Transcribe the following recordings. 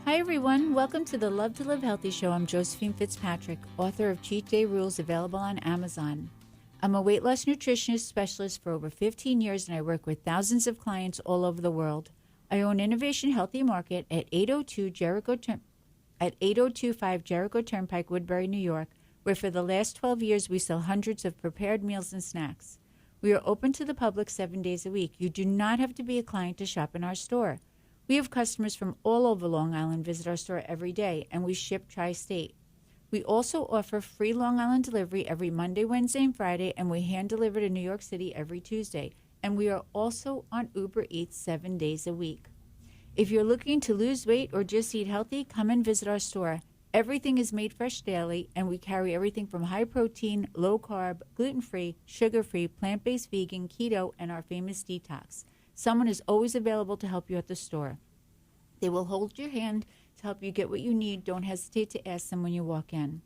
Hi, everyone. Welcome to the Love to Live Healthy show. I'm Josephine Fitzpatrick, author of Cheat Day Rules, available on Amazon. I'm a weight loss nutritionist specialist for over 15 years, and I work with thousands of clients all over the world. I own Innovation Healthy Market at 8025 Jericho Turnpike, Woodbury, New York, where for the last 12 years we sell hundreds of prepared meals and snacks. We are open to the public 7 days a week. You do not have to be a client to shop in our store. We have customers from all over Long Island visit our store every day, and we ship tri-state. We also offer free Long Island delivery every Monday, Wednesday, and Friday, and we hand deliver to New York City every Tuesday. And we are also on Uber Eats 7 days a week. If you're looking to lose weight or just eat healthy, come and visit our store. Everything is made fresh daily, and we carry everything from high protein, low carb, gluten-free, sugar-free, plant-based vegan, keto, and our famous detox. Someone is always available to help you at the store. They will hold your hand to help you get what you need. Don't hesitate to ask them when you walk in.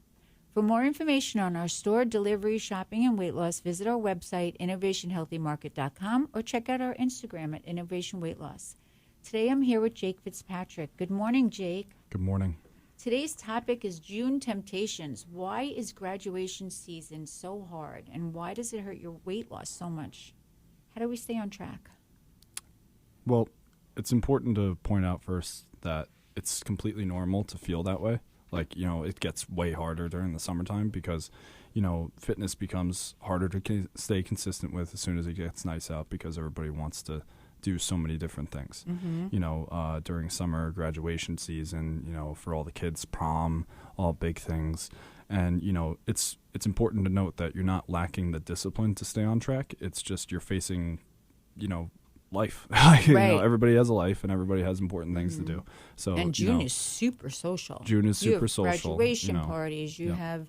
For more information on our store, delivery, shopping, and weight loss, visit our website, innovationhealthymarket.com, or check out our Instagram at Innovation Weight Loss. Today I'm here with Jake Fitzpatrick. Good morning, Jake. Good morning. Today's topic is June temptations. Why is graduation season so hard, and why does it hurt your weight loss so much? How do we stay on track? Well, it's important to point out first that it's completely normal to feel that way. Like, it gets way harder during the summertime because, fitness becomes harder to stay consistent with as soon as it gets nice out because everybody wants to do so many different things. Mm-hmm. During summer, graduation season, for all the kids, prom, all big things. And, it's important to note that you're not lacking the discipline to stay on track. It's just you're facing, life. Right. Everybody has a life and everybody has important things to do. So June is super social. June is super you have social. Graduation parties. You have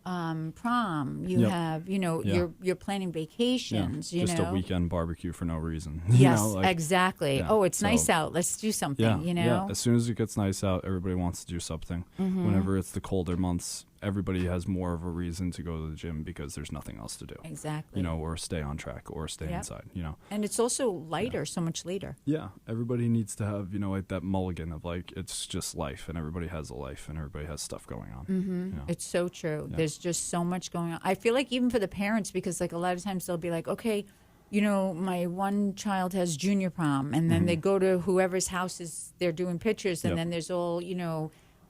prom. You have you're planning vacations. Just a weekend barbecue for no reason. Yes, exactly. Yeah. Oh, it's nice out. Let's do something. Yeah. As soon as it gets nice out, everybody wants to do something. Mm-hmm. Whenever it's the colder months, everybody has more of a reason to go to the gym because there's nothing else to do. Exactly. Or stay on track or stay inside. And it's also lighter, so much later. Yeah, everybody needs to have like that mulligan of like it's just life, and everybody has a life, and everybody has stuff going on. Mm-hmm. It's so true. Yeah. There's just so much going on. I feel like even for the parents, because like a lot of times they'll be like, okay, my one child has junior prom, and then they go to whoever's house they're doing pictures, and then there's all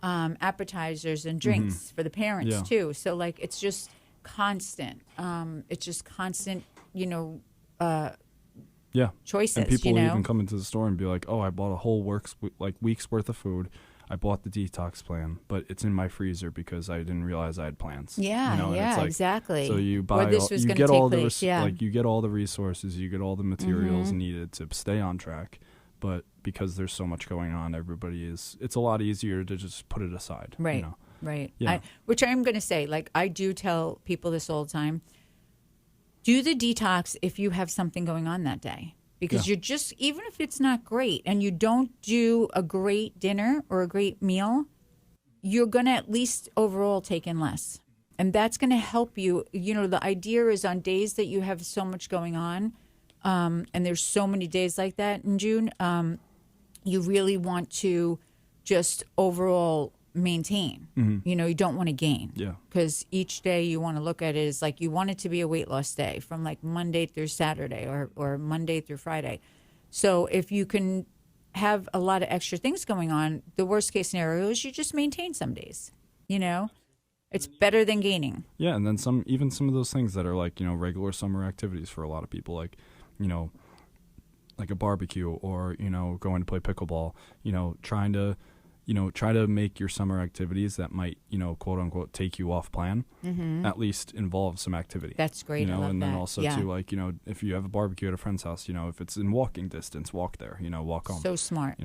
appetizers and drinks for the parents too. So like it's just constant. It's just constant. Choices. And people even come into the store and be like, "Oh, I bought a whole week's worth of food. I bought the detox plan, but it's in my freezer because I didn't realize I had plans." Yeah, exactly. So you buy, you get all the resources, you get all the materials needed to stay on track. But because there's so much going on, it's a lot easier to just put it aside. Right, right. Yeah. Which I'm going to say, like I do tell people this all the time, do the detox if you have something going on that day. Because you're just, even if it's not great and you don't do a great dinner or a great meal, you're going to at least overall take in less. And that's going to help you. The idea is on days that you have so much going on, and there's so many days like that in June, you really want to just overall maintain. Mm-hmm. You don't want to gain. Yeah. Because each day you want to look at it as like you want it to be a weight loss day from like Monday through Saturday or Monday through Friday. So if you can have a lot of extra things going on, the worst case scenario is you just maintain some days. It's better than gaining. Yeah, and then some of those things that are like, regular summer activities for a lot of people, like, like a barbecue or, going to play pickleball, try to make your summer activities that might, quote unquote, take you off plan, at least involve some activity. That's great. I love and then that. also too, like, if you have a barbecue at a friend's house, if it's in walking distance, walk there, walk home. So smart.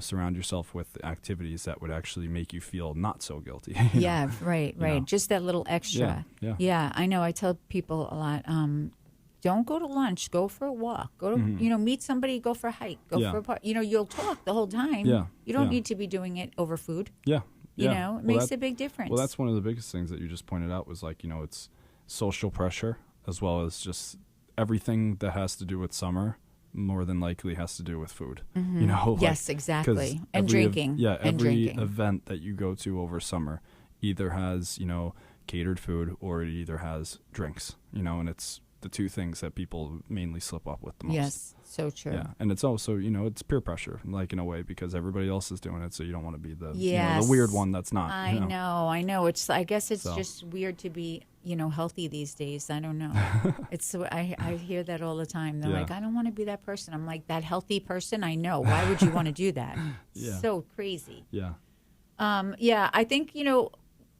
Surround yourself with activities that would actually make you feel not so guilty. Right. Just that little extra. Yeah. I know. I tell people a lot, don't go to lunch. Go for a walk. Go to, meet somebody. Go for a hike. Go for a park. You'll talk the whole time. Yeah. You don't need to be doing it over food. Yeah. It makes a big difference. Well, that's one of the biggest things that you just pointed out was like, it's social pressure as well as just everything that has to do with summer more than likely has to do with food. You know, like, yes, exactly. And drinking. Every drinking. event that you go to over summer either has, you know, catered food or it either has drinks, you know, and it's the two things that people mainly slip up with the most. Yes, so true. Yeah, and it's also, you know, it's peer pressure, like in a way, because everybody else is doing it, so you don't want to be the, you know, the weird one that's not. I you know. I know. I guess it's just weird to be, you know, healthy these days. I don't know. I hear that all the time. They're like, I don't want to be that person. I'm like, that healthy person? I know. Why would you want to do that? So crazy. Yeah. I think, you know,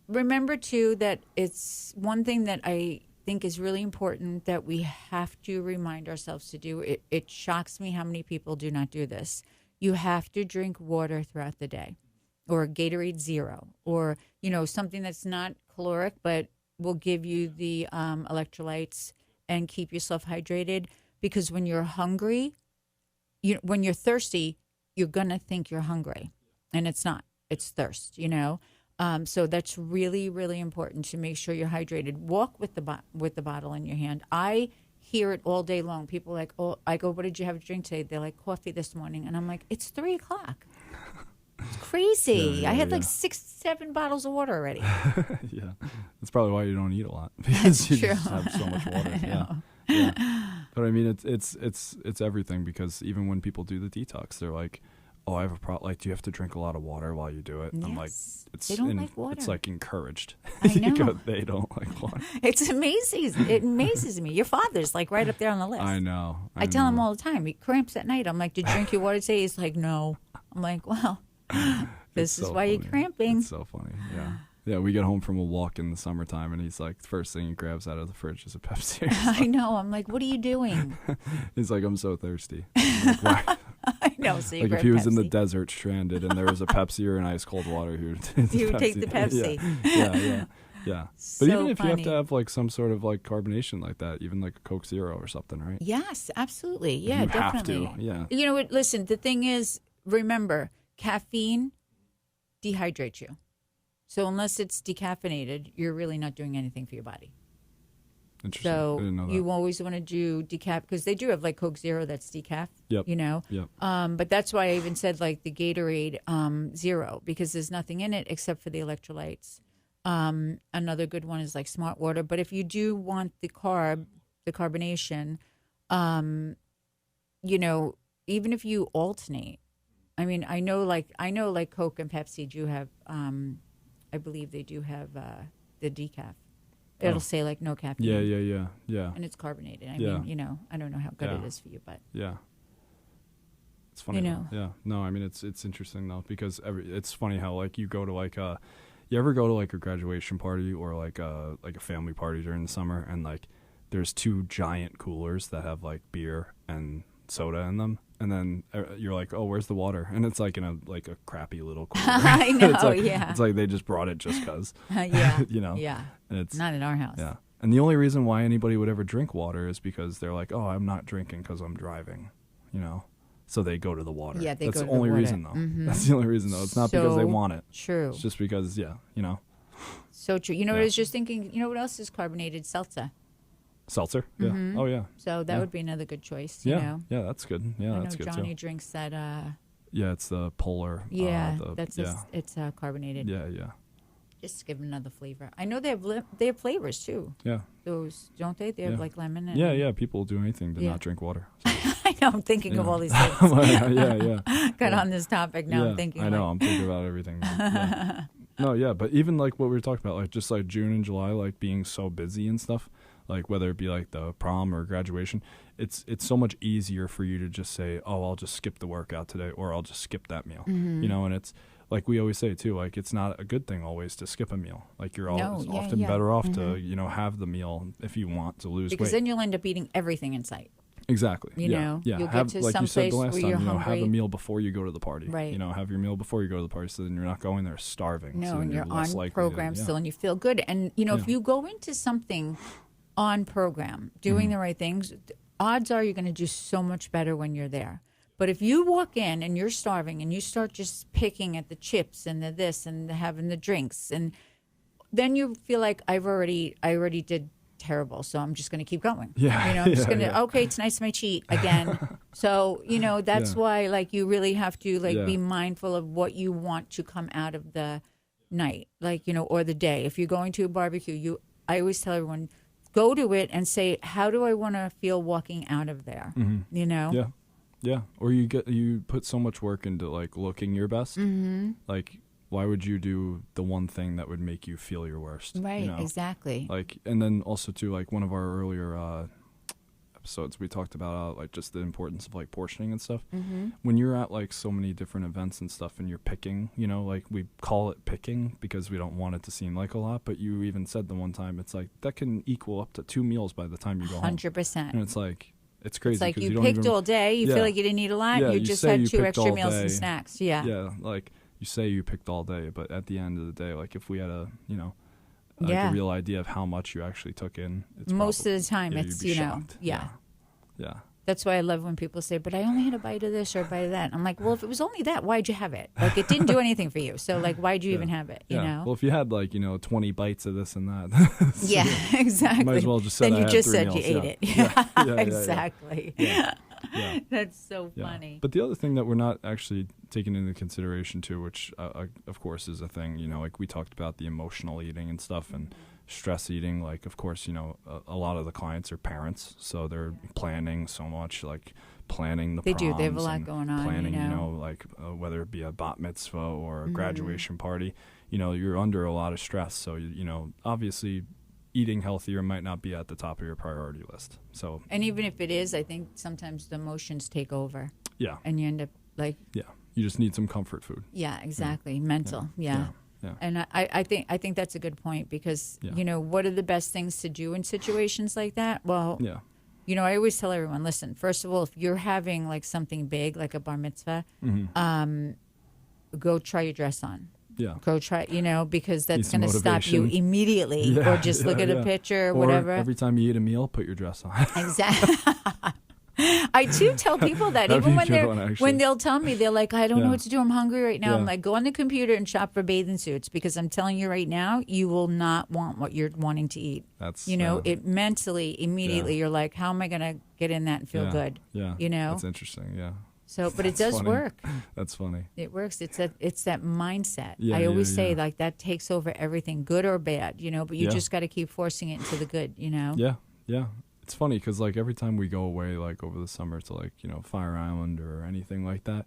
remember too that it's one thing that I think is really important that we have to remind ourselves to do. It shocks me how many people do not do this. You have to drink water throughout the day, or Gatorade Zero, or, you know, something that's not caloric but will give you the electrolytes and keep yourself hydrated. Because when you're hungry, when you're thirsty, you're gonna think you're hungry, and it's not. It's thirst, you know. So that's really, really important to make sure you're hydrated. Walk with the bottle in your hand. I hear it all day long. People are like, oh, I go, what did you have to drink today? They're like, coffee this morning. And I'm like, it's 3 o'clock. It's crazy. I had like 6-7 bottles of water already. Yeah. That's probably why you don't eat a lot. Because you just have so much water. Yeah. But I mean, it's everything, because even when people do the detox, they're like, oh, I have a problem. Like, do you have to drink a lot of water while you do it? Yes. I'm like, they don't like water. It's like encouraged. I know. They don't like water. It's amazing. It amazes me. Your father's like right up there on the list. I know. I tell him all the time. He cramps at night. I'm like, did you drink your water today? He's like, no. I'm like, well, this is why you're cramping. It's so funny. Yeah. Yeah, we get home from a walk in the summertime, and he's like, the first thing he grabs out of the fridge is a Pepsi. I know. I'm like, what are you doing? He's like, I'm so thirsty. I'm like, why? I know. So you like grab if he was Pepsi. in the desert stranded and there was a Pepsi or an ice cold water, he would take the Pepsi. Yeah. So But even if funny. you have to have like some sort of like carbonation like that, even like a Coke Zero or something, right? Yes, absolutely. Yeah, you definitely. have to. Yeah. You know what? Listen, the thing is, remember, caffeine dehydrates you. So unless it's decaffeinated, you're really not doing anything for your body. Interesting. I So didn't know that. you always want to do decaf, because they do have like Coke Zero that's decaf. Yep. You know. Yep. But that's why I even said like the Gatorade Zero, because there's nothing in it except for the electrolytes. Another good one is like Smart Water. But if you do want the carbonation, you know, even if you alternate, I mean, I know like Coke and Pepsi do have, I believe they do have the decaf. It'll say like no caffeine. Yeah. And it's carbonated. I mean, you know, I don't know how good it is for you, but yeah. It's funny. You know. Though. Yeah. No, I mean, it's interesting though, because it's funny how like you go to like you ever go to like a graduation party or like a family party during the summer, and like there's 2 giant coolers that have like beer and soda in them, and then you're like, oh, where's the water? And it's like in a crappy little cooler. I know. it's like, yeah. It's like they just brought it just because. Yeah. You know. Yeah. And it's not in our house. Yeah. And the only reason why anybody would ever drink water is because they're like, oh, I'm not drinking because I'm driving, you know. So they go to the water. Yeah, That's go the to only the water. reason, though. Mm-hmm. That's the only reason, though. It's not because they want it. True. It's just because, you know. So true. You know what I was just thinking? You know what else is carbonated? Seltzer. Seltzer? Yeah. Mm-hmm. Oh, yeah. So that would be another good choice. You know? Yeah, that's good. Yeah, I that's know good, Johnny too. drinks that. Yeah, it's the Polar. Yeah, yeah. It's carbonated. Yeah. Just to give it another flavor. I know they have flavors too. Yeah. Those, don't they? They have like lemon. And Yeah. People will do anything to not drink water. So. I know. I'm thinking of all these things. yeah. Got on this topic now. I'm thinking. I know. I'm thinking about everything. Yeah. No, yeah, but even like what we were talking about, like just like June and July, like being so busy and stuff, like whether it be like the prom or graduation, it's so much easier for you to just say, oh, I'll just skip the workout today, or I'll just skip that meal, you know. And it's like we always say too, like it's not a good thing always to skip a meal. Like you're often better off to, you know, have the meal if you want to lose weight. Because then you'll end up eating everything in sight. Exactly. You know, yeah. You'll Have, get to like some you said place the last where time, you're you know, hungry. have a meal before you go to the party. Right. You know, have your meal before you go to the party, so then you're not going there starving. No, so and you're less on likely program to, still, and you feel good. And you know, if you go into something on program, doing the right things, odds are you're going to do so much better when you're there. But if you walk in and you're starving and you start just picking at the chips and the this and having the drinks, and then you feel like I already did terrible, so I'm just going to keep going. Yeah. You know, I'm just going to, okay, tonight's my cheat again. So, you know, that's why, like, you really have to, like, be mindful of what you want to come out of the night, like, you know, or the day. If you're going to a barbecue, I always tell everyone, go to it and say, how do I want to feel walking out of there? Mm-hmm. You know? Yeah. Yeah. Or you put so much work into, like, looking your best. Mm-hmm. Like, why would you do the one thing that would make you feel your worst? Right, you know? exactly. Like, and then also too, like, one of our earlier episodes, we talked about like just the importance of like portioning and stuff. Mm-hmm. When you're at like so many different events and stuff, and you're picking, you know, like we call it picking because we don't want it to seem like a lot. But you even said the one time, it's like that can equal up to 2 meals by the time you go home. 100%. And it's like, it's crazy. It's like you you picked all day. You feel like you didn't eat a lot. Yeah, you just had 2 extra meals day. and snacks. Yeah. Yeah, like you say you picked all day, but at the end of the day, like if we had a, you know, like a real idea of how much you actually took in, it's most probably, of the time it's, you know, shocked. Yeah. That's why I love when people say, but I only had a bite of this or a bite of that. I'm like, well, if it was only that, why'd you have it? Like, it didn't do anything for you. So, like, why'd you even have it, you know? Well, if you had, like, you know, 20 bites of this and that. Yeah, exactly. Might as well just say then I you had just 3 said meals. you ate it. Yeah, exactly. Yeah. That's so funny. But the other thing that we're not actually taking into consideration, too, which, of course, is a thing, you know, like we talked about the emotional eating and stuff and stress eating. Like, of course, you know, a lot of the clients are parents, so they're planning so much, like planning the proms. They have a lot going on. Planning, you know, like whether it be a bat mitzvah or a graduation party, you know, you're under a lot of stress. So, you know, obviously eating healthier might not be at the top of your priority list. So, and even if it is, I think sometimes the emotions take over. Yeah. And you end up like. Yeah. You just need some comfort food. Yeah, exactly. Mental. Yeah. And I think that's a good point because, you know, what are the best things to do in situations like that? Well, you know, I always tell everyone, listen, first of all, if you're having like something big, like a bar mitzvah, go try your dress on. Yeah. Go try, you know, because that's going to stop you immediately. Or just look at a picture or whatever. Every time you eat a meal, put your dress on. Exactly. I too tell people that even when they'll tell me, they're like, I don't know what to do. I'm hungry right now. I'm like, go on the computer and shop for bathing suits because I'm telling you right now, you will not want what you're wanting to eat. That's you know, it mentally, immediately, you're like, how am I going to get in that and feel good? Yeah. You know, that's interesting. Yeah. So, but it does work. That's funny. It works. It's that mindset. I always say like that takes over everything, good or bad. You know, but you just got to keep forcing it into the good. You know. Yeah. Yeah. It's funny because like every time we go away, like over the summer to like, you know, Fire Island or anything like that,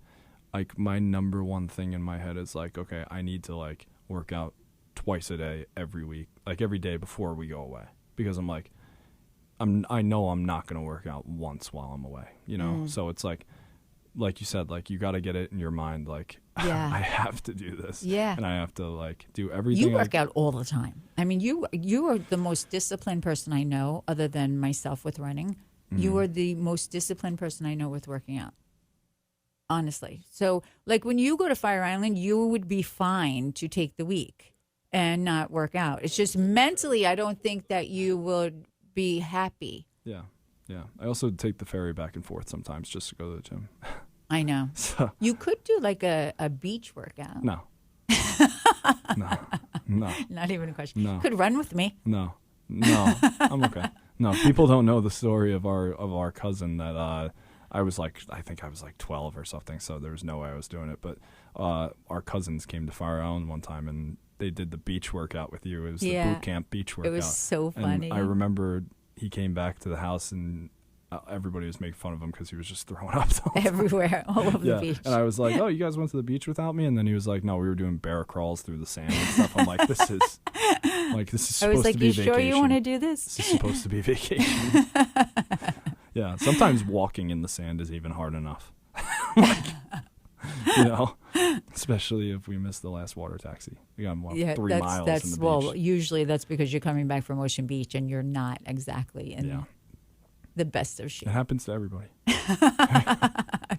like my number one thing in my head is like, okay, I need to like work out twice a day every week, like every day before we go away, because I'm like, I know I'm not going to work out once while I'm away, you know? So it's like you said, like you got to get it in your mind, like I have to do this, and I have to like do everything. You work out all the time. I mean, you are the most disciplined person I know, other than myself with running. You are the most disciplined person I know with working out. Honestly, so like when you go to Fire Island, you would be fine to take the week and not work out. It's just mentally, I don't think that you would be happy. Yeah. Yeah, I also take the ferry back and forth sometimes just to go to the gym. I know. So, you could do like a beach workout. No. No. Not even a question. No. You could run with me. No. I'm okay. No, people don't know the story of our cousin that I think I was like 12 or something, so there was no way I was doing it. But our cousins came to Fire Island one time and they did the beach workout with you. It was the boot camp beach workout. It was so funny. And I remember he came back to the house and everybody was making fun of him because he was just throwing up everywhere, all over the beach. And I was like, "Oh, you guys went to the beach without me?" And then he was like, "No, we were doing bear crawls through the sand and stuff." I'm like, "This is supposed to be vacation. You sure you want to do this? This is supposed to be vacation." Yeah, sometimes walking in the sand is even hard enough. Like, you know, especially if we missed the last water taxi. We got 3 miles in the beach. Well, usually that's because you're coming back from Ocean Beach and you're not exactly in the best of shape. It happens to everybody.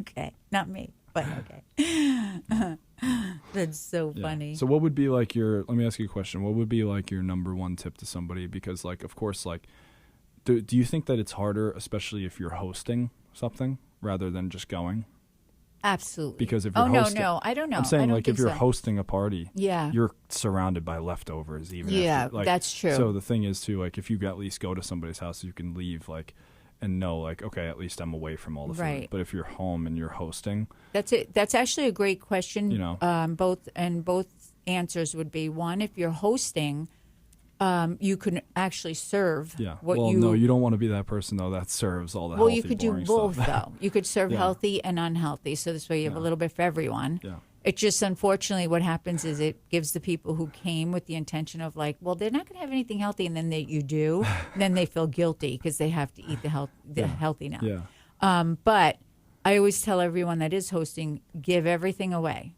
Okay, not me, but okay. That's so funny. So what would be like let me ask you a question. What would be like your number one tip to somebody? Because like, of course, like, do you think that it's harder, especially if you're hosting something rather than just going? Absolutely. Because if you're hosting, no, I don't know. I'm saying I don't like if think you're so. hosting a party, Yeah. you're surrounded by leftovers. Even Yeah, after, like, that's true. So the thing is too, like if you at least go to somebody's house, you can leave like and know like, okay, at least I'm away from all the food. Right. But if you're home and you're hosting, That's it. That's actually a great question. You know. Both answers would be one, if you're hosting, you can actually serve. yeah. What well, you no, you don't want to be that person though that serves all the Well, healthy, you could do boring both stuff. though. You could serve Yeah. healthy and unhealthy, so this way you have a little bit for everyone. Yeah. It just, unfortunately, what happens is it gives the people who came with the intention of like, well, they're not going to have anything healthy, and then you do, then they feel guilty because they have to eat the healthy now. Yeah. But I always tell everyone that is hosting, give everything away.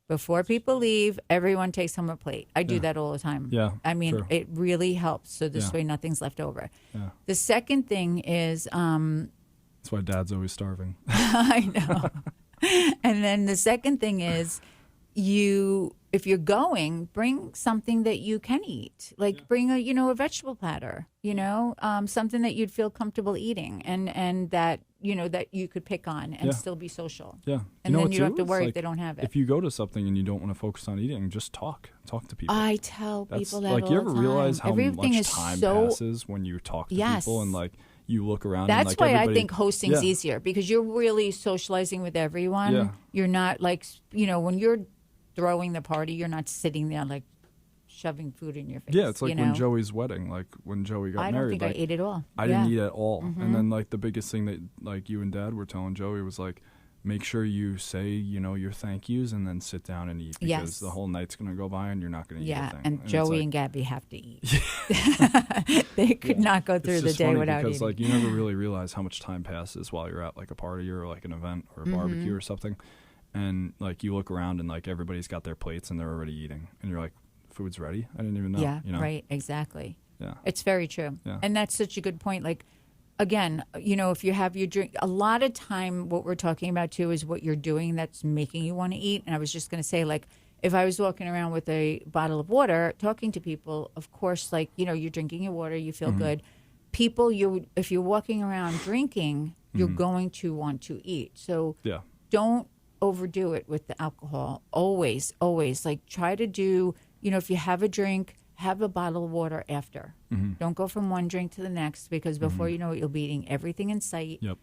Before people leave, everyone takes home a plate. I do that all the time. Yeah, I mean, true. it really helps. So this Yeah. way nothing's left over. Yeah. The second thing is, That's why Dad's always starving. I know. And then the second thing is, if you're going, bring something that you can eat. Like bring a vegetable platter, something that you'd feel comfortable eating and that, that you could pick on and Yeah. still be social. Yeah. And then what, you don't have too? to worry It's if they don't have it. If you go to something and you don't want to focus on eating, just talk to people. I tell That's people that like, all you ever the time. realize how Everything much is time so, passes when you talk to Yes. people and like you look around That's and like why everybody, I think hosting's Yeah. easier, because you're really socializing with everyone. Yeah. You're not like, when you're throwing the party, you're not sitting there like shoving food in your face. Yeah, it's like you when know? Joey's wedding, like when Joey got I don't married. think like, I ate it all. I Yeah. Mm-hmm. didn't eat at all. And then like the biggest thing that like you and Dad were telling Joey was like, make sure you say, your thank yous and then sit down and eat, because Yes. the whole night's going to go by and you're not going to eat a thing. And it's Joey like, and Gabby have to eat. They could not go through it's the just day funny without because eating. like you never really realize how much time passes while you're at like a party or like an event or a Mm-hmm. barbecue or something, and like you look around and like everybody's got their plates and they're already eating, and you're like, food's ready? I didn't even know. Yeah, you know? right, exactly. Yeah. It's very true. Yeah. And that's such a good point. Like, again, if you have your drink, a lot of time what we're talking about too is what you're doing that's making you want to eat. And I was just going to say, like, if I was walking around with a bottle of water, talking to people, of course, like, you're drinking your water, you feel good. People, if you're walking around drinking, you're going to want to eat. So Yeah. don't overdo it with the alcohol. Always, always. Like, try to do, if you have a drink, have a bottle of water after. Don't go from one drink to the next, because before you know it, you'll be eating everything in sight. Yep.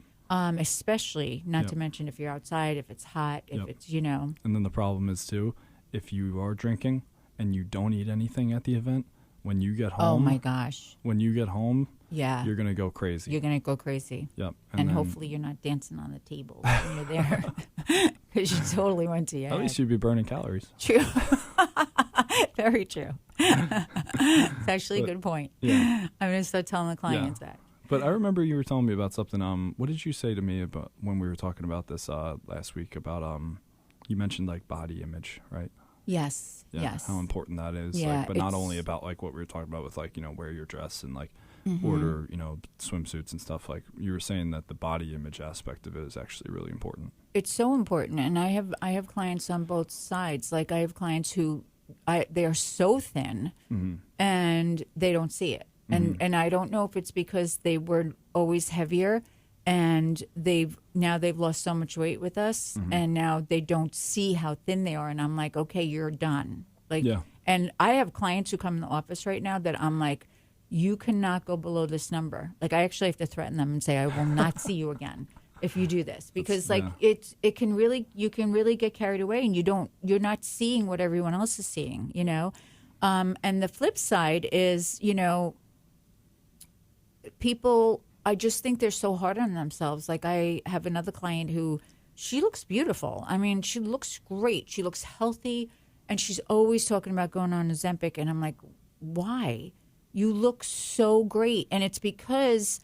Especially, not Yep. to mention if you're outside, if it's hot, if Yep. it's, And then the problem is too, if you are drinking and you don't eat anything at the event, when you get home, oh my gosh. when you get home, Yeah. you're gonna go crazy. You're going to go crazy. Yep. And then, hopefully you're not dancing on the table when you're there, because you totally went to your at head. least you'd be burning calories. True. Very true. It's actually a good point. Yeah. I'm going to start telling the clients that. But I remember you were telling me about something. What did you say to me about when we were talking about this last week? About you mentioned like body image, right? Yes. Yeah, Yes. how important that is. Yeah, like, but not it's- only about like what we were talking about with like wear your dress and like Mm-hmm. order swimsuits and stuff. Like you were saying that the body image aspect of it is actually really important. It's so important, and I have clients on both sides. Like, I have clients who they are so thin and they don't see it, and I don't know if it's because they were always heavier and they've lost so much weight with us, and now they don't see how thin they are, and I'm like, okay, you're done. Like, Yeah. And I have clients who come in the office right now that I'm like, you cannot go below this number. Like, I actually have to threaten them and say, I will not see you again if you do this, because you can really get carried away, and you're not seeing what everyone else is seeing, and the flip side is, people, I just think they're so hard on themselves. Like, I have another client who, she looks beautiful. I mean, she looks great. She looks healthy, and she's always talking about going on Ozempic, and I'm like, why? You look so great. And it's because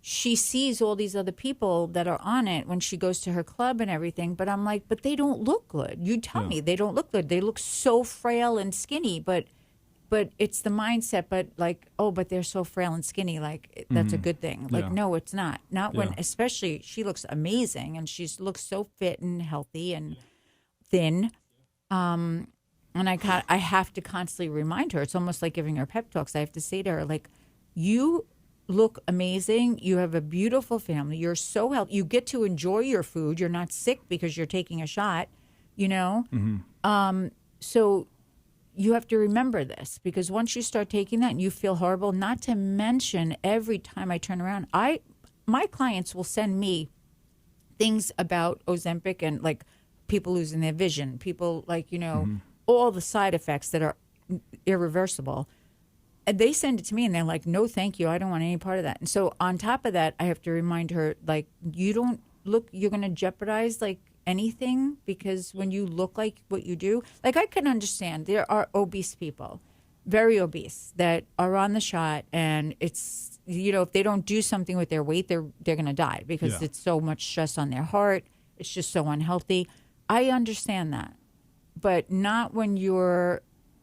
she sees all these other people that are on it when she goes to her club and everything. But I'm like, but they don't look good. You tell me they don't look good. They look so frail and skinny, but it's the mindset. But like, oh, but they're so frail and skinny. Like, that's a good thing. Like, Yeah. no, it's not. Not when, Yeah. especially she looks amazing, and she looks so fit and healthy and thin. And I have to constantly remind her. It's almost like giving her pep talks. I have to say to her, like, you look amazing. You have a beautiful family. You're so healthy. You get to enjoy your food. You're not sick because you're taking a shot, you know? So you have to remember this, because once you start taking that and you feel horrible, not to mention every time I turn around, my clients will send me things about Ozempic and like people losing their vision, people like, you know, all the side effects that are irreversible. And they send it to me and they're like, no, thank you. I don't want any part of that. And so on top of that, I have to remind her, like, you don't look, you're going to jeopardize like anything, because when you look like what you do, like I can understand there are obese people, very obese, that are on the shot, and it's, you know, if they don't do something with their weight, they're going to die because it's so much stress on their heart. It's just so unhealthy. I understand that, but not when you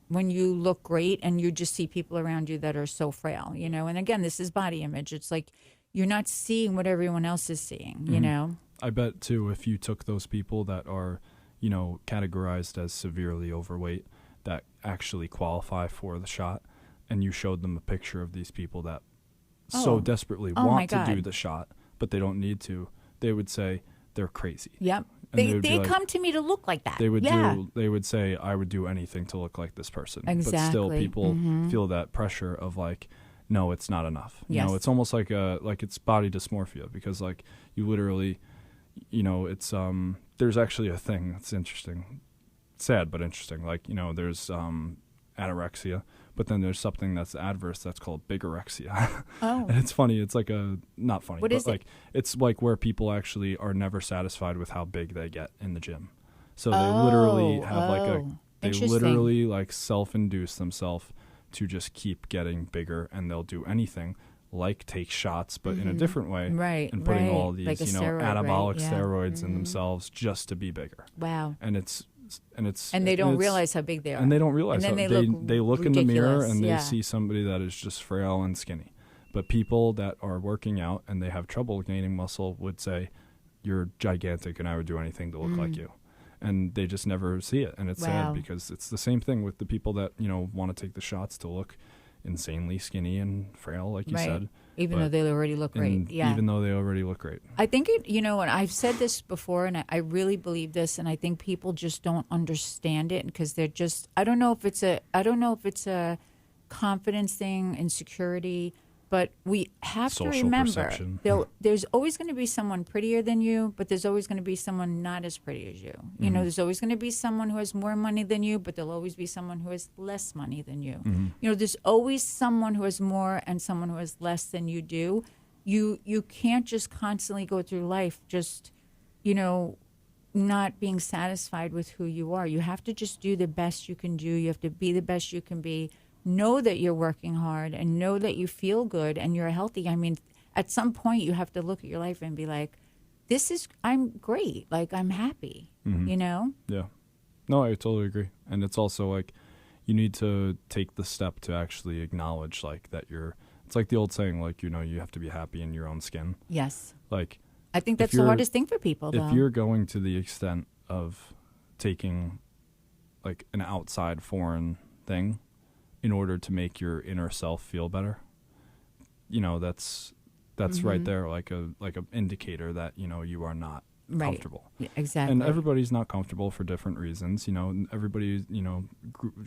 look great and you just see people around you that are so frail, you know. And again, this is body image. It's like you're not seeing what everyone else is seeing, you know. I bet too, if you took those people that are, you know, categorized as severely overweight that actually qualify for the shot, and you showed them a picture of these people that so desperately want to do the shot, but they don't need to, they would say they're crazy. Yep. And they come to me to look like that. They would they would say, I would do anything to look like this person. Exactly. But still people feel that pressure of like, no, it's not enough. You know, it's almost like it's body dysmorphia, because like you literally, you know, it's there's actually a thing that's interesting, sad but interesting. Like, you know, there's anorexia, but then there's something that's adverse that's called bigorexia. Oh. And it's funny. It's like not funny, but like it's like where people actually are never satisfied with how big they get in the gym. So they literally have they literally like self-induce themselves to just keep getting bigger, and they'll do anything like take shots, but in a different way. Right. And putting all these, like, you know, anabolic steroids in themselves just to be bigger. Wow. And they don't realize how big they are. And they don't realize and how they look in the mirror and they see somebody that is just frail and skinny. But people that are working out and they have trouble gaining muscle would say, you're gigantic and I would do anything to look like you. And they just never see it. And it's sad, because it's the same thing with the people that, you know, want to take the shots to look insanely skinny and frail, like you said. Even though they already look great. Yeah. Even though they already look great. I think you know, and I've said this before, and I really believe this, and I think people just don't understand it, because they're just, I don't know if it's a confidence thing, insecurity, but we have Social to remember perception. There's always going to be someone prettier than you, but there's always going to be someone not as pretty as you. You know, there's always going to be someone who has more money than you, but there'll always be someone who has less money than you. You know, there's always someone who has more and someone who has less than you do. You can't just constantly go through life just, you know, not being satisfied with who you are. You have to just do the best you can do. You have to be the best you can be. Know that you're working hard and know that you feel good and you're healthy. I mean, at some point you have to look at your life and be like, I'm great. Like, I'm happy, you know? Yeah. No, I totally agree. And it's also like, you need to take the step to actually acknowledge like that it's like the old saying, like, you know, you have to be happy in your own skin. Yes. Like, I think that's the hardest thing for people, though. If you're going to the extent of taking like an outside foreign thing in order to make your inner self feel better, you know, that's right there, like a indicator that, you know, you are not comfortable. Yeah, exactly. And everybody's not comfortable for different reasons. You know, everybody, you know,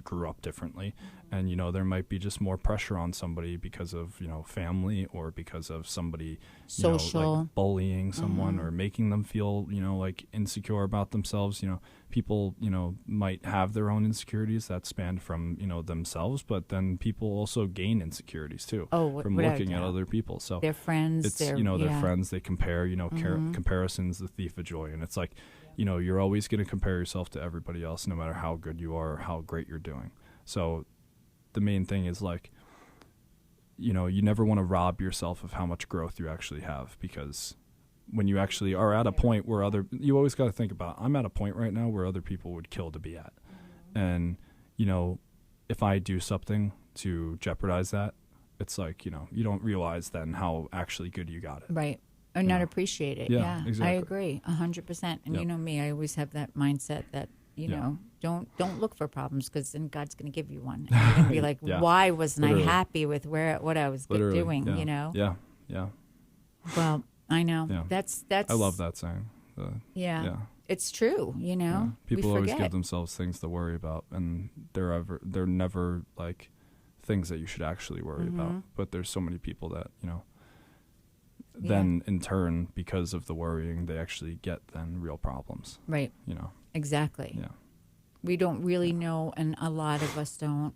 grew up differently, and, you know, there might be just more pressure on somebody because of, you know, family, or because of somebody, social, you know, like bullying someone or making them feel, you know, like insecure about themselves. You know, people, you know, might have their own insecurities that span from, you know, themselves, but then people also gain insecurities too from looking at other people. So their friends, it's, you know, their friends, they compare, you know, comparison's the thief of joy. And it's like, you know, you're always going to compare yourself to everybody else, no matter how good you are or how great you're doing. So the main thing is, like, you know, you never want to rob yourself of how much growth you actually have, because when you actually are at a point where you always got to think about, I'm at a point right now where other people would kill to be at. And, you know, if I do something to jeopardize that, it's like, you know, you don't realize then how actually good you got it. Right. Or not appreciate it. Yeah, exactly. I agree 100%. And you know me, I always have that mindset that you know, don't look for problems, because then God's going to give you one. And you're going to be like, why wasn't I happy with what I was doing? You know? Yeah. Well, I know. Yeah. That's. I love that saying. Yeah. It's true. You know, yeah. People always give themselves things to worry about, and they're never like things that you should actually worry about. But there's so many people that, you know, then in turn, because of the worrying, they actually get then real problems. Right. You know. Exactly. Yeah. We don't really know, and a lot of us don't.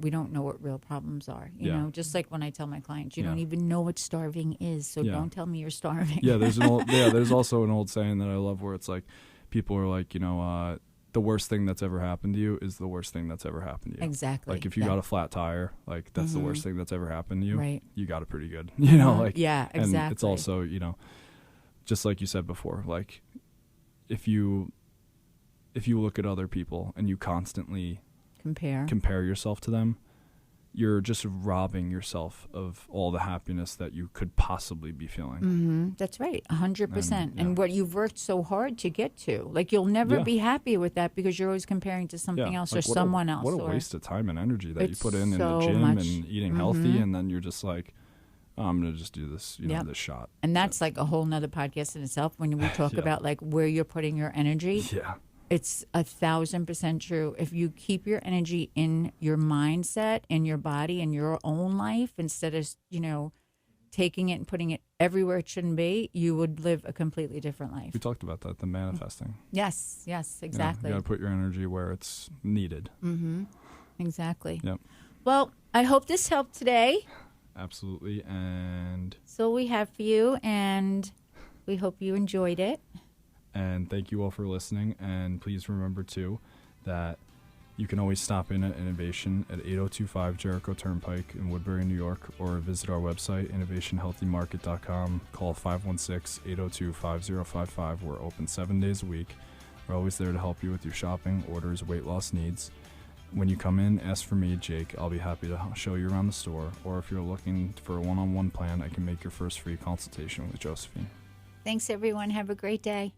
We don't know what real problems are. You know, just like when I tell my clients, you don't even know what starving is, so don't tell me you're starving. Yeah, there's also an old saying that I love where it's like, people are like, you know, the worst thing that's ever happened to you is the worst thing that's ever happened to you. Exactly. Like if you got a flat tire, like that's the worst thing that's ever happened to you. Right. You got it pretty good. You know, like exactly. And it's also, you know, just like you said before, like if you look at other people and you constantly compare yourself to them, you're just robbing yourself of all the happiness that you could possibly be feeling. That's right, 100%. And what you've worked so hard to get to, like you'll never be happy with that, because you're always comparing to something else, like or someone else. What a waste of time and energy that you put in the so gym much. and eating healthy, and then you're just like, oh, I'm going to just do this, you know, this shot. And that's like a whole nother podcast in itself when we talk about like where you're putting your energy. Yeah. It's 1,000% true. If you keep your energy in your mindset, in your body, in your own life, instead of, you know, taking it and putting it everywhere it shouldn't be, you would live a completely different life. We talked about that, the manifesting. Yes, exactly. You got to put your energy where it's needed. Exactly. Yep. Well, I hope this helped today. Absolutely. And so we have for you, and we hope you enjoyed it. And thank you all for listening. And please remember, too, that you can always stop in at Innovation at 8025 Jericho Turnpike in Woodbury, New York, or visit our website, innovationhealthymarket.com. Call 516-802-5055. We're open 7 days a week. We're always there to help you with your shopping, orders, weight loss needs. When you come in, ask for me, Jake. I'll be happy to show you around the store. Or if you're looking for a one-on-one plan, I can make your first free consultation with Josephine. Thanks, everyone. Have a great day.